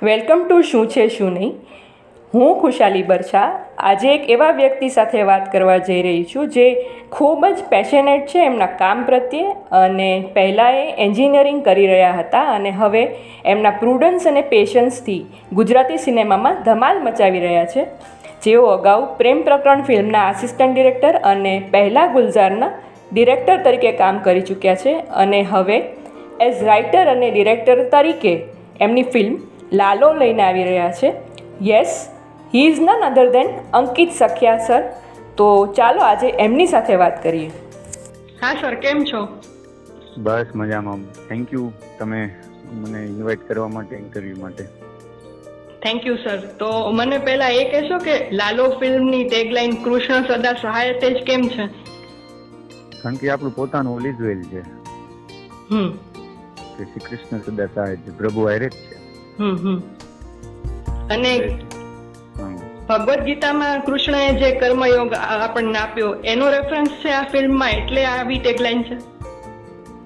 Welcome to શું છે શું નહીં. હું ખુશાલી બરછા આજે એક એવા વ્યક્તિ સાથે વાત કરવા જઈ રહી છું જે ખૂબ જ પેશનેટ છે એમના કામ પ્રત્યે, અને પહેલાં એ એન્જિનિયરિંગ કરી રહ્યા હતા અને હવે એમના પ્રુડન્સ અને પેશન્સથી ગુજરાતી સિનેમામાં ધમાલ મચાવી રહ્યા છે. જેઓ અગાઉ પ્રેમ પ્રકરણ ફિલ્મના આસિસ્ટન્ટ ડિરેક્ટર અને પહેલા ગુલઝારના ડિરેક્ટર તરીકે કામ કરી ચૂક્યા છે, અને હવે એઝ રાઇટર અને ડિરેક્ટર તરીકે એમની ફિલ્મ લાલો લઈને આવી રહ્યા છે. Yes, he is none other than Ankit Sakhiya sir. તો ચાલો આજે એમની સાથે વાત કરીએ. હા સર, કેમ છો? બસ મજામાં. થેન્ક યુ તમે મને ઇન્વાઇટ કરવા માટે, ઇન્ટરવ્યુ માટે. Thank you sir. તો મને પહેલા એ કહેશો કે લાલો ફિલ્મની ટેગલાઇન કૃષ્ણ સદા સહાય તેજ કેમ છે? કારણ કે આપણું પોતાનું ઓલિઝવેલ છે કે શ્રી કૃષ્ણ સદા સહાય છે, પ્રભુ હારે જ છે. અને ભગવદ ગીતામાં કૃષ્ણએ જે કર્મયોગ આપણને આપ્યો એનો રેફરન્સ છે આ ફિલ્મમાં, એટલે આવી ટેગલાઇન છે.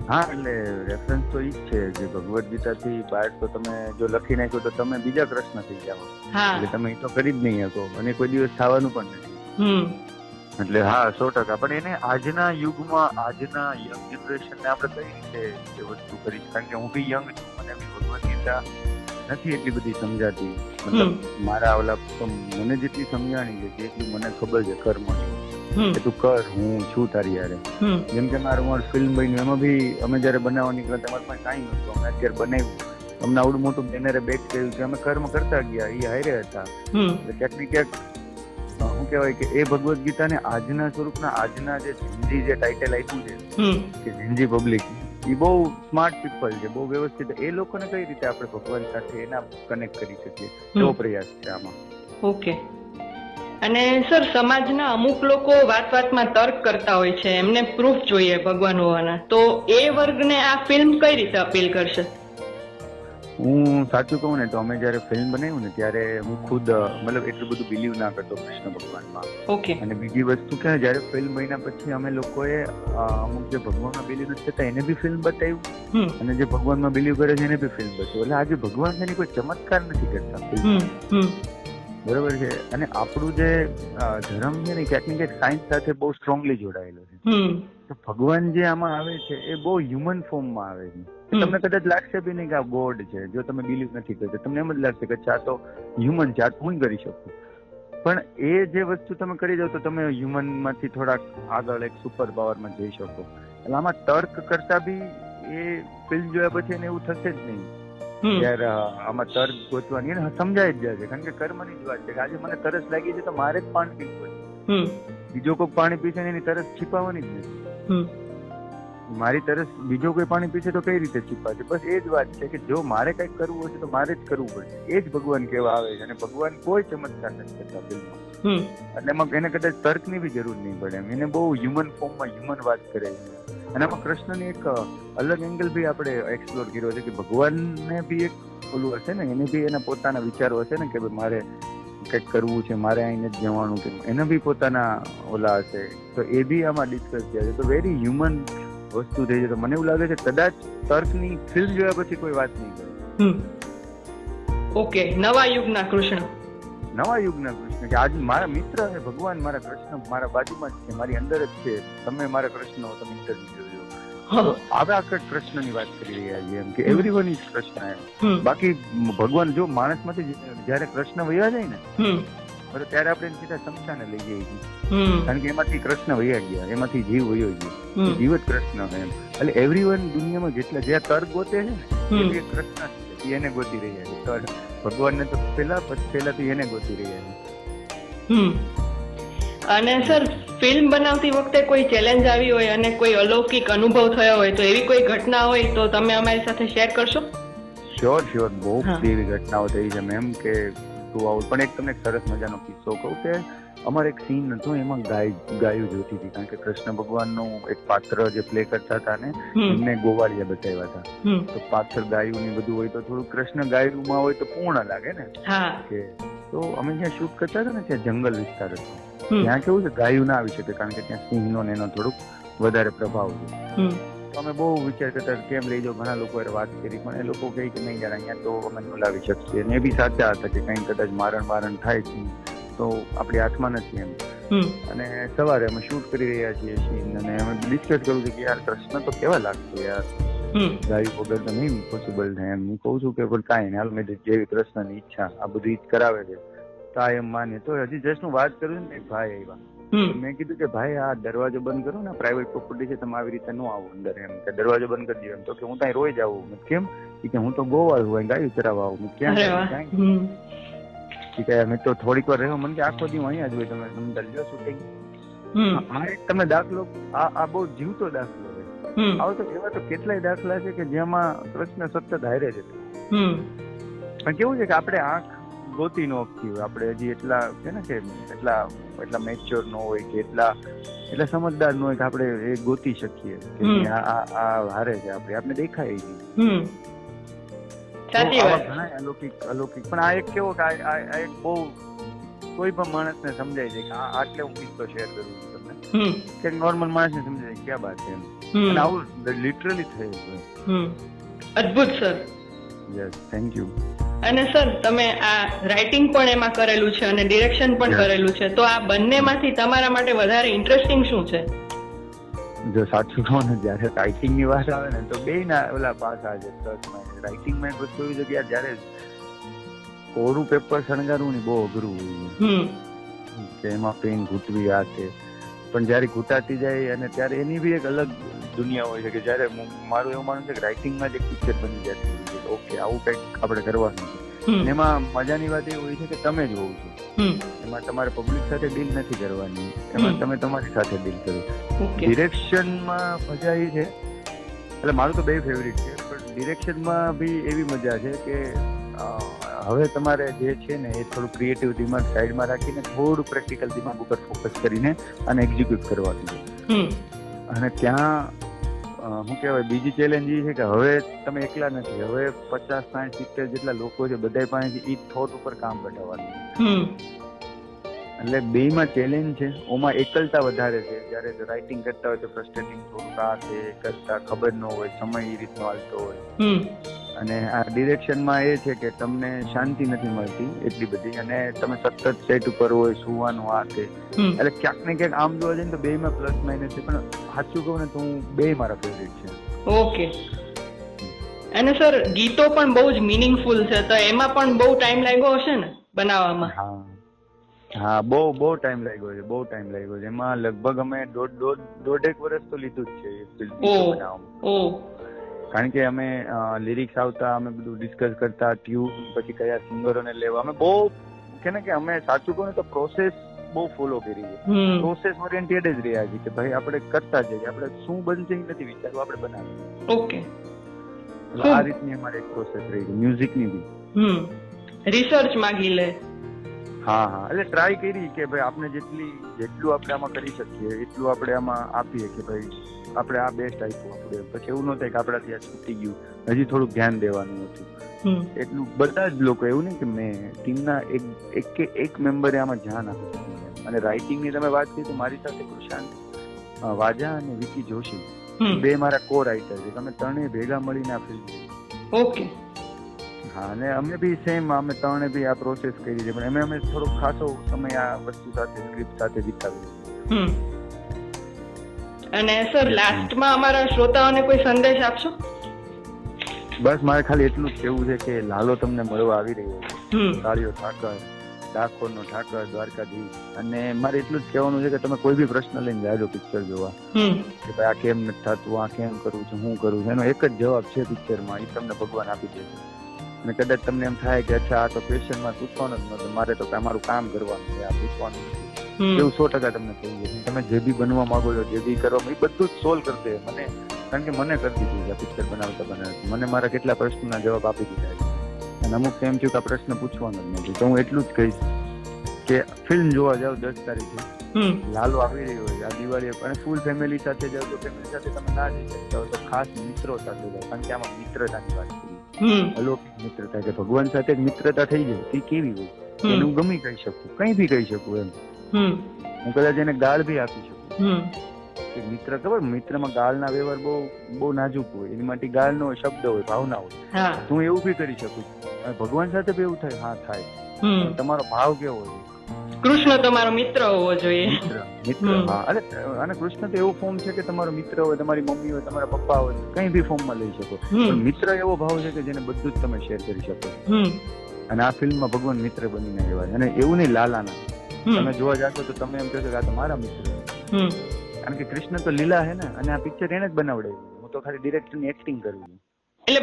હા, એટલે રેફરન્સ તો ઈ જ છે જે ભગવદ ગીતાથી બહાર તો તમે જો લખી નાખ્યો તો તમે બીજા કૃષ્ણ થઈ જાઓ. એટલે તમે એ તો કરી જ નહીં શકો અને કોઈ દિવસ થવાનું પણ નથી. એટલે હા, 100%. પણ એને આજના યુગમાં, આજના યંગ જનરેશનને આપણે કઈ રીતે એ વસ્તુ કરીશ? કારણ કે હું બી યંગ છું, મને બી ભગવદ ગીતા નથી એટલી બધી સમજાતી. મતલબ મારા ઓલા મને જેટલી સમજાણી છે એટલું મને ખબર છે કર્મની, કે તું કર, હું છું તારી યારે. જેમ કે મારું ફિલ્મ બન્યું, એમાં બી અમે જયારે બનાવવા નીકળ્યા તમારે પાસે કાંઈ નહોતું, અમે અત્યારે બનાવ્યું, અમને આવડું મોટું બેનરે બેક કર્યું કે અમે કર્મ કરતા ગયા, એ હારે હતા. ક્યાંક ને ક્યાંક શું કહેવાય કે એ ભગવદ ગીતાને આજના સ્વરૂપના, આજના જે ઝિંજી જે ટાઇટલ આપ્યું છે કે ઝિંજી પબ્લિક, એ બહુ સ્માર્ટ પીપલ છે, બહુ વ્યવસ્થિત. એ લોકોને કઈ રીતે આપણે ભગવાન સાથે એના કનેક્ટ કરી શકીએ, એવો પ્રયાસ છે આમાં. ઓકે. અને સર, સમાજના અમુક લોકો વાતમાં તર્ક કરતા હોય છે, એમને પ્રૂફ જોઈએ ભગવાન હોવાના, તો એ વર્ગને આ ફિલ્મ કઈ રીતે અપીલ કરશે? હું સાચું કહું ને તો અમે જયારે ફિલ્મ બનાવ્યું ને ત્યારે હું ખુદ મતલબ એટલું બધું બિલીવ ના કરતો કૃષ્ણ ભગવાનમાં. ઓકે. અને બીજી વસ્તુ કે જયારે ફિલ્મ બન્યા પછી અમે લોકોએ અમુક જે ભગવાનમાં બિલીવ નથી કરતા એને બી ફિલ્મ બતાવ્યું, અને જે ભગવાનમાં બિલીવ કરે છે એને બી ફિલ્મ બતાવ્યું. એટલે આજે ભગવાન છે કોઈ ચમત્કાર નથી કરતા, બરોબર છે. અને આપણું જે ધર્મ છે ને ક્યાંક ને ક્યાંક સાયન્સ સાથે બહુ સ્ટ્રોંગલી જોડાયેલો છે. તો ભગવાન જે આમાં આવે છે એ બહુ હ્યુમન ફોર્મમાં આવે છે. તમને કદાચ લાગશે બી નહીં કે આ ગોડ છે, જો તમે બિલીવ નથી કરતા તમને એમ જ લાગશે કે આ તો હ્યુમન છે, આ હું કરી શકું. પણ એ જે વસ્તુ તમે કરી જાવ તો તમે હ્યુમન માંથી થોડાક આગળ એક સુપર પાવરમાં જઈ શકો. એટલે આમાં તર્ક કરતા બી એ ફિલ્મ જોયા પછી એને એવું થશે જ નહીં યાર આમાં તર્ક ગોતવાની, એને સમજાય જ જાય છે. કારણ કે કર્મની જ વાત છે કે આજે મને તરસ લાગી છે તો મારે જ પાણી પીવું પડે. બીજો કોઈ પાણી પીશે ને એની તરસ छिपाવાની જ નથી. મારી તરસ બીજો કોઈ પાણી પીશે તો કઈ રીતે છુપાશે? બસ એ જ વાત છે કે જો મારે કંઈક કરવું હશે તો મારે જ કરવું પડશે. એ જ ભગવાન કહેવા આવે છે. અને ભગવાન કોઈ ચમત્કાર નથી કરતા ફિલ્મમાં, એટલે એમાં એને કદાચ તર્કની બી જરૂર નહીં પડે. એને બહુ હ્યુમન ફોર્મમાં હ્યુમન વાત કરે છે. અને આમાં કૃષ્ણની એક અલગ એંગલ બી આપણે એક્સપ્લોર કર્યો છે કે ભગવાનને બી એક ઓલું હશે ને, એને બી એના પોતાના વિચારો હશે ને કે ભાઈ મારે કંઈક કરવું છે, મારે અહીં જ જવાનું કે એના બી પોતાના ઓલા હશે. તો એ બી આમાં ડિસ્કસ થયા છે. તો વેરી હ્યુમન વસ્તુ થઈ છે. તો મને એવું લાગે છે કદાચ તર્કની ફિલ્મ જોયા પછી કોઈ વાત નહીં કરે. ઓકે. નવા યુગના કૃષ્ણ, નવા યુગના કૃષ્ણ કે આજ મારા મિત્ર છે ભગવાન, મારા કૃષ્ણ મારા બાજુમાં જ છે, મારી અંદર જ છે. તમે મારા કૃષ્ણ હો, તમે ઇન્ટરવ્યુ જોજો. હવે આખા કૃષ્ણની વાત કરી રહ્યા છીએ એમ કે એવરીવન ઇઝ કૃષ્ણ એમ. બાકી ભગવાન જો માણસમાંથી જયારે કૃષ્ણ વયા જાય ને ત્યારે આપણે સીધા શમશાને લઈ જઈએ છીએ. કારણ કે એમાંથી કૃષ્ણ વયા ગયા, એમાંથી જીવ વયો ગયો, જીવ જ કૃષ્ણ એમ. એટલે એવરીવન દુનિયામાં જેટલા જે તર્ક ગોતે છે ને એ કૃષ્ણ છે, એને ગોતી રહ્યા છે. ભગવાનને તો પહેલાથી એને ગોતી રહ્યા છે. અને સર, ફિલ્મ બનાવતી વખતે કોઈ ચેલેન્જ આવી હોય અને કોઈ અલૌકિક અનુભવ થયો હોય તો એવી કોઈ ઘટના હોય તો તમે અમારી સાથે શેર કરશો? શ્યોર. બહુ બધી એવી ઘટનાઓ થઈ છે મેમ કે પણ એક તમને સરસ મજાનો કિસ્સો કહું કે અમારે એક સીન હતો, એમાં ગાયું જોતી હતી. કારણ કે કૃષ્ણ ભગવાનનું એક પાત્ર જે પ્લે કરતા હતા ને એમને ગોવાળિયા બતાવ્યા હતા. તો પાછળ ગાયું ને બધું હોય તો થોડું કૃષ્ણ ગાયુંમાં હોય તો પૂર્ણ લાગે ને. તો અમે જ્યાં શૂટ કરતા હતા ને ત્યાં જંગલ વિસ્તાર હતો. ત્યાં કેવું છે ગાયું ના આવી શકે કારણ કે ત્યાં સિંહનો ને એનો થોડુંક વધારે પ્રભાવ છે. અમે બહુ વિચાર કરતા કેમ લઈ જાઓ, ઘણા લોકો વાત કરી પણ એ લોકો કહે કે નહીં યાર અહીંયા તો અમે ન લાવી શકીએ, અને એ બી સાચા હતા કે કંઈ કદાચ મારણ થાય છે તો આપણી હાથમાં નથી એમ. અને સવારે અમે શૂટ કરી રહ્યા છીએ સીન, અને અમે ડિસ્કસ કરું છું કે યાર કૃષ્ણ તો કેવા લાગશે યાર, ગાડી વગર તો નહીં પોસિબલ થાય એમ. હું કહું છું કે પણ કાંઈ નહીં, હાલ મેં જેવી કૃષ્ણની ઈચ્છા આ બધું ઈ જ કરાવે છે તો આ એમ માને. તો હજી જસ્ટ હું વાત કરું છું ને એક ભાઈ આવ્યા, મેં કીધું કે ભાઈ આ દરવાજો બંધ કરો ને, પ્રાઇવેટ પ્રોપર્ટી છે, તમે આવી રીતે ન આવો અંદર એમ, કે દરવાજો બંધ કરી દો એમ. તો કે હું ત્યાં રોજ આવું. કેમ કે હું તો ગોવા છું, ગાડી ચરાવવા આવું. ક્યાં કે મેં તો થોડીક વાર રહ્યો, મને કે આખો દી અહીંયા જ હોય, તમે લ્યો શૂટિંગ. આ એક તમે દાખલો, આ બહુ જીવતો દાખલો છે. આવો તો એવા તો કેટલાય દાખલા છે કે જેમાં કૃષ્ણ સતત હારે છે. પણ કેવું છે કે આપણે આંખ ગોતી નો આપતી હોય, આપણે હજી એટલા છે ને કે એટલા મેચ્યોર ન હોય કે એટલા સમજદાર ન હોય કે આપણે એ ગોતી શકીએ કે આ હારે છે, આપણે દેખાય છે. ઘણા અલૌકિક પણ આ એક કેવો કે આ એક બહુ કોઈ પણ માણસને સમજાય છે કે આટલે હું કિસ્સો શેર કરું છું તમને, કે નોર્મલ માણસને સમજાય કે ક્યાં વાત છે એમ. અને આવું લિટરલી થયું છે. અદ્ભુત સર. Yes, thank you. અને સર તમે આ રાઇટિંગ પણ એમાં કરેલું છે અને ડિરેક્શન પણ કરેલું છે, તો આ બંનેમાંથી તમારા માટે વધારે ઇન્ટરેસ્ટિંગ શું છે? જો સાચું કહું ને, જયારે રાઇટિંગ ની વાત આવે ને તો બે ના ઓલા પાસા છે. રાઇટિંગમાં એક વસ્તુ એવી છે કે યાર જયારે કોરું પેપર શણગારવું ને બહુ અઘરું હોય કે એમાં પેન ઘૂંટવી આ છે, પણ જયારે ઘૂંટાતી જાય અને ત્યારે એની બી એક અલગ દુનિયા હોય છે કે જયારે મારું એવું માનવું છે કે રાઇટિંગમાં જ એક પિક્ચર બની જતી હોય છે, ઓકે આવું કંઈક આપણે કરવાનું છે. એમાં મજાની વાત એ હોય છે કે તમે જ હોવ છો, એમાં તમારે પબ્લિક સાથે ડીલ નથી કરવાની, એમાં તમે તમારી સાથે ડીલ કરો. ડિરેક્શનમાં મજા એ છે, એટલે મારું તો બે ફેવરિટ છે, પણ ડિરેક્શનમાં બી એવી મજા છે કે હવે તમારે જે છે ને એ થોડું ક્રિએટિવ દિમાગ સાઈડમાં રાખીને થોડું પ્રેક્ટિકલ દિમાગ ઉપર ફોકસ કરીને અને એક્ઝિક્યુટ કરવાનું છે. અને ત્યાં શું કહેવાય, બીજી ચેલેન્જ એ છે કે હવે તમે એકલા નથી, હવે 50, 60, 70 જેટલા લોકો છે, બધા પાસેથી એ થોટ ઉપર કામ કઢાવવાનું. એટલે બેમાં ચેલેન્જ છે. ઓમાં એકલતા વધારે છે, જયારે રાઇટિંગ કરતા હોય તો ફ્રસ્ટ્રેટિંગ થોડુંક આ છે કરતા ખબર ન હોય, સમય એ રીતનો હાલતો હોય. અને આ ડિરેક્શનમાં એ છે કે તમને શાંતિ નથી મળતી એટલી બધી, અને તમે સતત સેટ ઉપર હોય, સુવાનું આ છે. એટલે ક્યાંક ને ક્યાંક આમ જોવા જઈએ તો બેમાં પ્લસ માઇનસ છે, પણ સાચું કહું ને તો હું બે મારા ફેવરિટ છે. ઓકે. અને સર ગીતો પણ બહુ જ મિનિંગફુલ છે, તો એમાં પણ બહુ ટાઈમ લાગ્યો હશે ને બનાવવામાં? હા, બહુ ટાઈમ લાગ્યો છે, બહુ ટાઈમ લાગ્યો છે. એમાં લગભગ અમે દોઢેક વર્ષ તો લીધું જ છે એ ફિલ્મ બનાવવામાં. કારણ કે અમે લિરિક્સ આવતા, અમે બધું ડિસ્કસ કરતા, ટ્યુન પછી કયા સિંગરોને લેવા, અમે બહુ કે ને કે અમે સાચું કહું ને તો પ્રોસેસ બહુ ફોલો કરી છે, પ્રોસેસ ઓરિએન્ટેડ જ રહ્યા છે કે ભાઈ આપણે કરતા જઈએ, આપણે શું બનશે એ નથી વિચારવું, આપણે બનાવીએ. ઓકે. આ રીતની અમારી એક પ્રોસેસ રહી છે મ્યુઝિકની બી. રિસર્ચ માંગી લે. હા, એટલે ટ્રાય કરી કે ભાઈ આપણે જેટલું આપણે આમાં કરી શકીએ એટલું આપણે આમાં આપીએ કે ભાઈ આપણે આ બેસ્ટ આપ્યું આપણે. પછી એવું ન થાય કે આપણાથી આ છૂટી ગયું, હજી થોડુંક ધ્યાન દેવાનું હતું એટલું. બધા જ લોકો, એવું નહીં કે મેં ટીમના એક મેમ્બરે આમાં ધ્યાન આપ્યું. અને રાઇટિંગની તમે વાત કરી તો મારી સાથે કૃષાંત વાજા અને વિકી જોશી બે મારા કો રાઇટર છે. તમે ત્રણેય ભેગા મળીને આ ફિલ્મ. ઓકે. હા, અને અમે બી સેમ, અમે ત્રણે બી આ પ્રોસેસ કરી છે, પણ અમે થોડો ખાસો સમય આ વસ્તુ સાથે સ્ક્રિપ્ટ સાથે વિતાવ્યો. અને સર લાસ્ટમાં અમારા શ્રોતાઓને કોઈ સંદેશ આપશો? બસ મારે ખાલી એટલું જ કહેવું છે કે લાલો તમને મળવા આવી રહ્યો છે, કાળિયો ઠાકર, ડાકોરનો ઠાકર, દ્વારકાધીશ. અને મારે એટલું જ કહેવાનું છે કે તમે કોઈ બી પ્રશ્ન લઈને જાજો પિક્ચર જોવા કે ભાઈ આ કેમ નથી થતું, આ કેમ કરું છું, હું કરું છું, એનો એક જ જવાબ છે પિક્ચરમાં, એ તમને ભગવાન આપી દેશે. અને કદાચ તમને એમ થાય કે અચ્છા આ તો ક્વેશ્ચનમાં પૂછવાનું જ નતું, મારે તો અમારું કામ કરવાનું છે, આ પૂછવાનું નથી, એવું 100% તમને થઈ જશે. તમે જે બી બનવા માંગો છો, જે બી કરો, એ બધું જ સોલ્વ કરી દે મને. કારણ કે મને કરી દીધું છે આ પિક્ચર બનાવતા મને મારા કેટલા પ્રશ્નના જવાબ આપી દીધા છે. અને અમુક એમ થયું કે આ પ્રશ્ન પૂછવાનો જ નથી. તો હું એટલું જ કહીશ કે ફિલ્મ જોવા જાઓ 10 તારીખે, લાલો આવી રહ્યો હોય આ દિવાળી, અને ફૂલ ફેમિલી સાથે જાઓ તો ફેમિલી સાથે તમે ના જઈ શકતા હોય તો ખાસ મિત્રો સાથે જાઓ. કારણ કે આમાં મિત્રતાની વાત કરી, અલૌકિક મિત્રતા, કે ભગવાન સાથે એક મિત્રતા થઈ જાય તે કેવી હોય એને હું ગમી કહી શકું, કઈ બી કહી શકું એમ. હું કદાચ એને ગાળ બી આપી શકું કે મિત્ર ખબર મિત્રમાં ગાળના વ્યવહાર બહુ નાજુક હોય, એની માટે ગાળનો શબ્દ હોય, ભાવના હોય. હા હું એવું બી કરી શકું છું. અને ભગવાન સાથે બી એવું થાય, હા થાય. હમ તમારો ભાવ કેવો હોય? કૃષ્ણ તમારો મિત્ર હોવો જોઈએ. મિત્ર હા. અને કૃષ્ણ તો એવું ફોર્મ છે કે તમારો મિત્ર હોય, તમારી મમ્મી હોય, તમારા પપ્પા હોય, કઈ બી ફોર્મમાં લઈ શકો. પણ મિત્ર એવો ભાવ છે કે જેને બધું જ તમે શેર કરી શકો. અને આ ફિલ્મમાં ભગવાન મિત્ર બનીને આવ્યા છે. અને એવું નહીં લાલાના, તમે જોવા જાશો તો તમે એમ કહેશો કે આ તો મારા મિત્ર. કારણ કે કૃષ્ણ તો લીલા છે ને, અને આ પિક્ચર એને જ બનાવડાવ્યું. હું તો ખાલી ડિરેક્ટરની એક્ટિંગ કરું છું. એટલે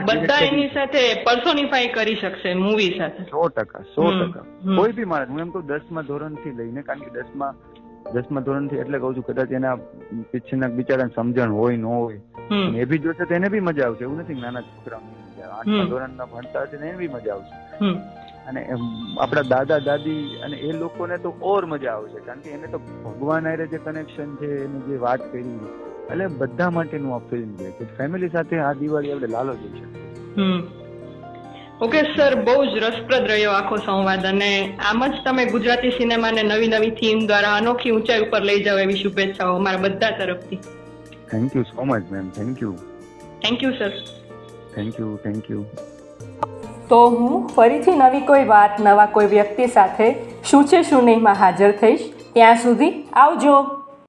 બધા એની સાથે પર્સોનિફાઈ કરી શકશે મૂવી સાથે. 100%. કોઈ બી માણસ, હું એમ કહું 10મા ધોરણથી લઈને, કારણ કે 10મા ધોરણથી એટલે કહું છું, કદાચ એના પીછેના બિચારાને સમજણ હોય ન હોય, એ બી જોશે તો એને બી મજા આવશે. એવું નથી નાના છોકરાઓને મજા આવે, 8મા ધોરણના ભણતા હશે ને એને બી મજા આવશે. અને આપણા દાદા દાદી અને એ લોકોને તો ઓર મજા આવશે, કારણ કે એને તો ભગવાન હારે જે કનેક્શન છે, એની જે વાત કરી, એટલે બધા માટેનું આ ફિલ્મ છે કે ફેમિલી સાથે આ દિવાળી આપણે લાલો જોઈ શકીએ. ઓકે સર, બહુ જ રસપ્રદ રહ્યો આખો સંવાદ, અને આમ જ તમે ગુજરાતી સિનેમાને નવી નવી થીમ દ્વારા અનોખી ઊંચાઈ ઉપર લઈ જાઓ એવી શુભેચ્છાઓ અમારા બધા તરફથી. Thank you so much ma'am. Thank you sir. Thank you. તો હું ફરીથી નવી કોઈ વાત, નવા કોઈ વ્યક્તિ સાથે શું છે શું નહીંમાં હાજર થઈશ. ત્યાં સુધી આવજો.